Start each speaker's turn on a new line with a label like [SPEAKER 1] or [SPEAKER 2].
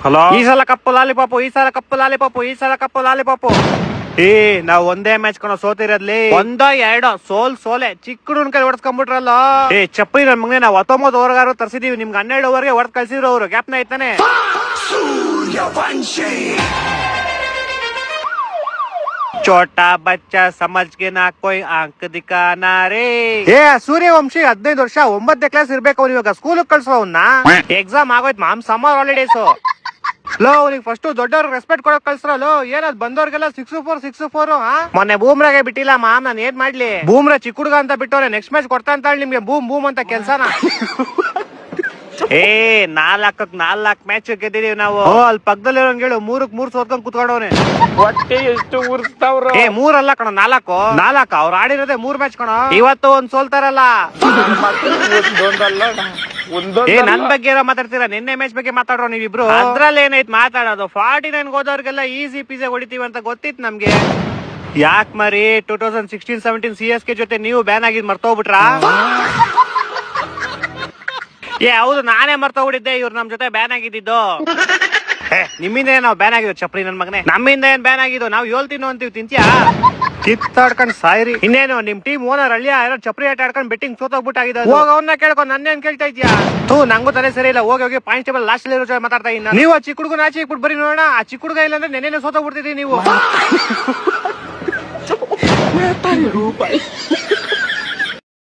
[SPEAKER 1] Hello, ಈ ಸಲ ಕಪ್ಪು lollipop, ಈ ಸಲ ಕಪ್ಪು ಲಾಲಿಪಾಪು, ಈ ಸಲ ಕಪ್ಪು ಲಾಲಿಪಾಪು. ನಾವ್ ಒಂದೇ ಮ್ಯಾಚ್ ಕಣ ಸೋತಿರದ್ಲಿ, ಒಂದೋ ಎರಡೋ ಸೋಲೆ ಚಿಕ್ಕ ಹುಡುಗನ ಕೈ ಹೊಡ್ಸ್ಕೊಂಡ್ಬಿಟ್ರಲ್ಲ. ಚಪ್ಪಿ ನನ್ ಮಗನೇ, ನಾವ್ 19 ಓವರ್ಗಾರು ತರ್ಸಿದೀವಿ, ನಿಮ್ಗೆ 12 ಓವರ್ಗೆ ಹೊಡೆದ್ ಕಳ್ಸಿದ್ರು ಅವ್ರು. ಗ್ಯಾಪ್ನ ಐತಾನೆ. ಚೋಟಾ ಬಚ್ಚಾ ಸಮಜ್ಗೆ ನಾ ಕೊಯ್ ಅಂಕ ದಿಕ್ಕಾನಾ ರೇ. ಸೂರ್ಯವಂಶಿ 15 ವರ್ಷ 9ನೇ ಕ್ಲಾಸ್ ಇರ್ಬೇಕು. ಅವ್ನು ಇವಾಗ ಸ್ಕೂಲ್ ಕಳ್ಸೋ ಅವ್ನ. ಎಕ್ಸಾಮ್ ಆಗೋಯ್ತು ಮಾಮ್, ಸಮ್ಮರ್ ಹಾಲಿಡೇಸ್. ಲೋ, ಅವ್ನಿಗೆ ಫಸ್ಟ್ ದೊಡ್ಡವ್ರಿಗೆ ರೆಸ್ಪೆಕ್ಟ್ ಕೊಡಕ್ ಕಳ್ಸ್ರಲ್ಲೋ. ಏನದ್ ಬಂದವ್ರಿಗೆಲ್ಲ 6-4 ಮೊನ್ನೆ ಬೂಮ್ರಾಗೆ ಬಿಟ್ಟಿಲ್ಲ ಮಾಮ್, ನಾನ್ ಏನ್ ಮಾಡ್ಲಿ? ಬೂಮ್ರಾ ಚಿಕ್ಕ ಹುಡುಗ ಅಂತ ಬಿಟ್ಟವ್ರೆ, ನೆಕ್ಸ್ಟ್ ಮ್ಯಾಚ್ ಕೊಡ್ತಾ ಅಂತ ನಿಮ್ಗೆ ಬೂಮ್ ಬೂಮ್ ಅಂತ ಕೆಲ್ಸನ. 4 ಮ್ಯಾಚ್ ಗೆದ್ದಿದೀವಿ ನಾವು. ಅಲ್ಲಿ ಪಕ್ಕದಲ್ಲಿ ಹೇಳು 3-3 ಸೋತ್ಕೊಂಡ್ ಕುತ್ಕೊಂಡವ್ನೆ.
[SPEAKER 2] ಹೊಟ್ಟೆ ಎಷ್ಟು ಉರ್ಸ್ತಾವ್ರ?
[SPEAKER 1] 3 ಅಲ್ಲ ಕಣ, 4 ಅವ್ರು ಆಡಿರೋದೇ 3 ಮ್ಯಾಚ್ ಕಣ. ಇವತ್ತು ಒಂದ್ ಸೋಲ್ತಾರಲ್ಲ. ನನ್ ಬಗ್ಗೆ ಏನೋ ಮಾತಾಡ್ತೀರಾ? ನಿನ್ನೆ ಮ್ಯಾಚ್ ಬಗ್ಗೆ ಮಾತಾಡ್ರೋ ನೀವಿಬ್ರು. ಅದ್ರಲ್ಲಿ ಏನೈತ್ ಮಾತಾಡೋದು? 49 ಹೋದವ್ರಿಗೆಲ್ಲ ಈಸಿ ಪಿಜೆ ಹೊಡಿತೀವಿ ಅಂತ ಗೊತ್ತಿತ್ತು ನಮ್ಗೆ. ಯಾಕ್ ಮರಿ 2016-17 CSK ಜೊತೆ ನೀವು ಬ್ಯಾನ್ ಆಗಿದ್ ಮರ್ತೋಗ್ಬಿಟ್ರಾ? ಹೌದು, ನಾನೇ ಮರ್ತೋಗ್ಬಿಟ್ಟಿದ್ದೆ ಇವ್ರು ನಮ್ ಜೊತೆ ಬ್ಯಾನ್ ಆಗಿದ್ದು. ನಿಮ್ಮಿಂದ ನಾವು ಬ್ಯಾನ್ ಆಗಿದ್ವು ಚಪ್ರಿ ನನ್ ಮಗನೇ. ನಮ್ಮಿಂದ ಏನ್ ಬ್ಯಾನ್ ಆಗಿದ್ದು? ನಾವ್ ಹೇಳ್ತೀನೋ ಅಂತೀವಿ, ತಿಂತ್ಯಾ? ಕಿತ್ತಾಡ್ಕೊಂಡ್ ಸಾಯ್ರಿ. ಇನ್ನೇನು ನಿಮ್ ಟೀಮ್ ಓನರ್ ಅಲ್ಲಿಯ ಯಾರೋ ಚಪ್ರಿ ಆಟ ಆಡ್ಕೊಂಡ್ ಬೆಟ್ಟಿಂಗ್ ಸೋತೋಗ್ಬಿಟ್ಟಾಗಿದೆ. ಹೋಗ ಅವ್ನ ಕೇಳ್ಕೊಂಡು ನನ್ನೇನ್ ಕೇಳ್ತಾ ಇದ್ಯಾ? ನಂಗೂ ತಲೆ ಸರಿ ಇಲ್ಲ. ಹೋಗಿ ಪಾಯಿಂಟ್ ಟೇಬಲ್ ಲಾಸ್ಟ್ ಅಲ್ಲಿ ಮಾತಾಡ್ತಾ ಇನ್ನ. ನೀವು ಆ ಚಿಕ್ಕ ಹುಡುಗನ ಆಚೆ ಇಟ್ಬಿಟ್ಟು ಬರೀ ನೋಡೋಣ. ಆ ಚಿಕ್ಕ ಹುಡುಗ ಇಲ್ಲ ಅಂದ್ರೆ ನೆನ್ನೆ ಸೋತೋಗ್ಬಿಡ್ತಿದೀವಿ ನೀವು.